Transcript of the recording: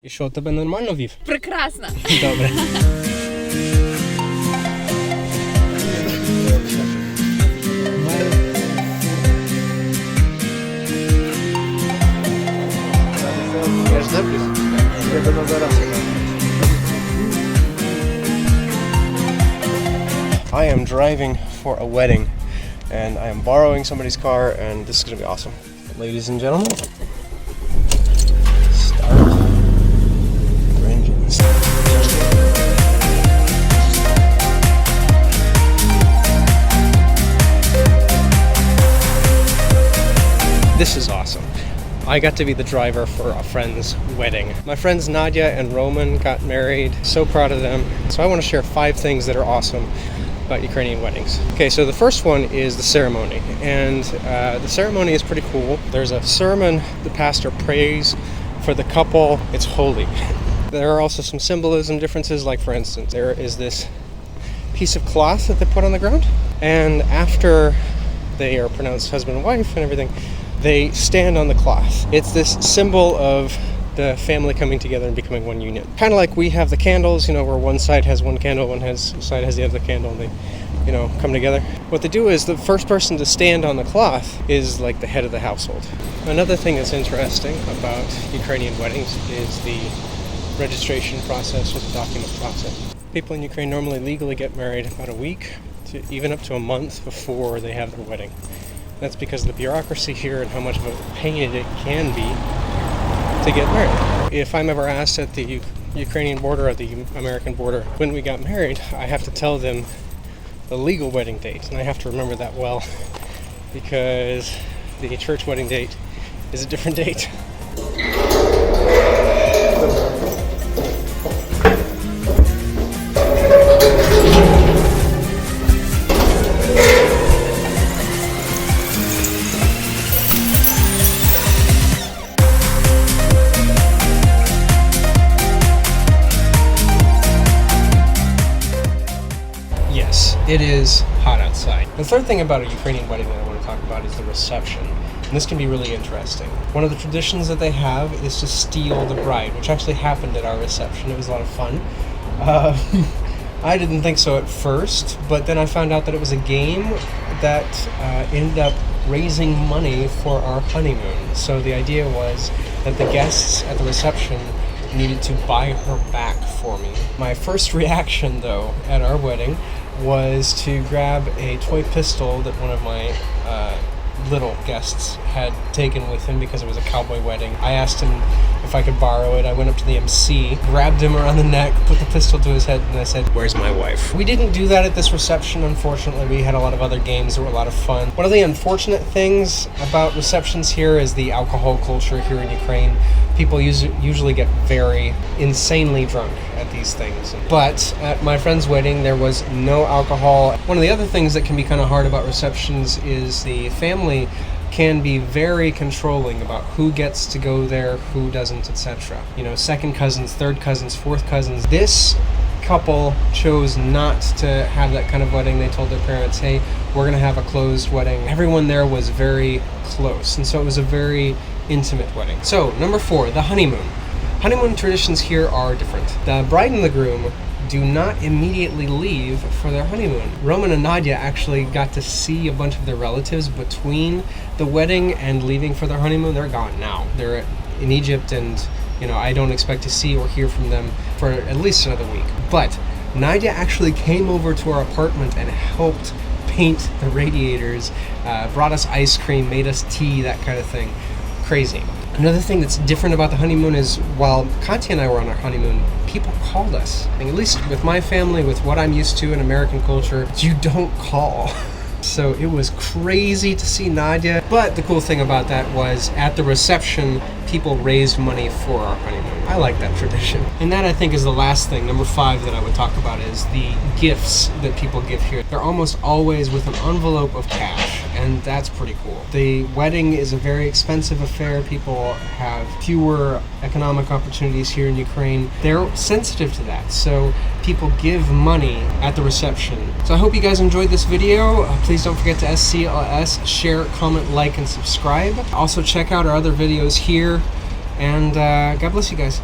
І що, тебе нормально вів? Прекрасно. Добре. I am driving for a wedding and I am borrowing somebody's car and this is going to be awesome. Ladies and gentlemen, start your engines. This is awesome. I got to be the driver for a friend's wedding. My friends Nadia and Roman got married. So proud of them. So I want to share 5 things that are awesome about Ukrainian weddings. Okay, so the first one is the ceremony. And the ceremony is pretty cool. There's a sermon, the pastor prays for the couple. It's holy. There are also some symbolism differences, like for instance, there is this piece of cloth that they put on the ground. And after they are pronounced husband and wife and everything, they stand on the cloth. It's this symbol of the family coming together and becoming one union. Kind of like we have the candles, you know, where one side has one candle, one side has the other candle, and they, you know, come together. What they do is the first person to stand on the cloth is like the head of the household. Another thing that's interesting about Ukrainian weddings is the registration process or the document process. People in Ukraine normally legally get married about a week to even up to a month before they have their wedding. That's because of the bureaucracy here and how much of a pain it can be to get married. If I'm ever asked at the Ukrainian border or the American border when we got married, I have to tell them the legal wedding date, and I have to remember that well because the church wedding date is a different date. It is hot outside. The third thing about a Ukrainian wedding that I want to talk about is the reception. And this can be really interesting. One of the traditions that they have is to steal the bride, which actually happened at our reception. It was a lot of fun. I didn't think so at first, but then I found out that it was a game that ended up raising money for our honeymoon. So the idea was that the guests at the reception needed to buy her back for me. My first reaction, though, at our wedding was to grab a toy pistol that one of my little guests had taken with him because it was a cowboy wedding. I asked him if I could borrow it. I went up to the MC, grabbed him around the neck, put the pistol to his head, and I said, "Where's my wife?" We didn't do that at this reception, unfortunately. We had a lot of other games that were a lot of fun. One of the unfortunate things about receptions here is the alcohol culture here in Ukraine. People usually get very insanely drunk at these things. But at my friend's wedding, there was no alcohol. One of the other things that can be kind of hard about receptions is the family can be very controlling about who gets to go there, who doesn't, etc. You know, second cousins, third cousins, fourth cousins. This couple chose not to have that kind of wedding. They told their parents, hey, we're going to have a closed wedding. Everyone there was very close, and so it was a very intimate wedding. So, number 4, the honeymoon. Honeymoon traditions here are different. The bride and the groom do not immediately leave for their honeymoon. Roman and Nadia actually got to see a bunch of their relatives between the wedding and leaving for their honeymoon. They're gone now. They're in Egypt, and you know, I don't expect to see or hear from them for at least another week. But Nadia actually came over to our apartment and helped paint the radiators, brought us ice cream, made us tea, that kind of thing. Crazy. Another thing that's different about the honeymoon is while Katya and I were on our honeymoon, people called us. At least with my family, with what I'm used to in American culture, you don't call. So it was crazy to see Nadia. But the cool thing about that was at the reception, people raised money for our honeymoon. I like that tradition. And that, I think, is the last thing, number 5, that I would talk about is the gifts that people give here. They're almost always with an envelope of cash, and that's pretty cool. The wedding is a very expensive affair. People have fewer economic opportunities here in Ukraine. They're sensitive to that, so people give money at the reception. So I hope you guys enjoyed this video. Please don't forget to SCLS, share, comment, like, and subscribe. Also check out our other videos here, and God bless you guys.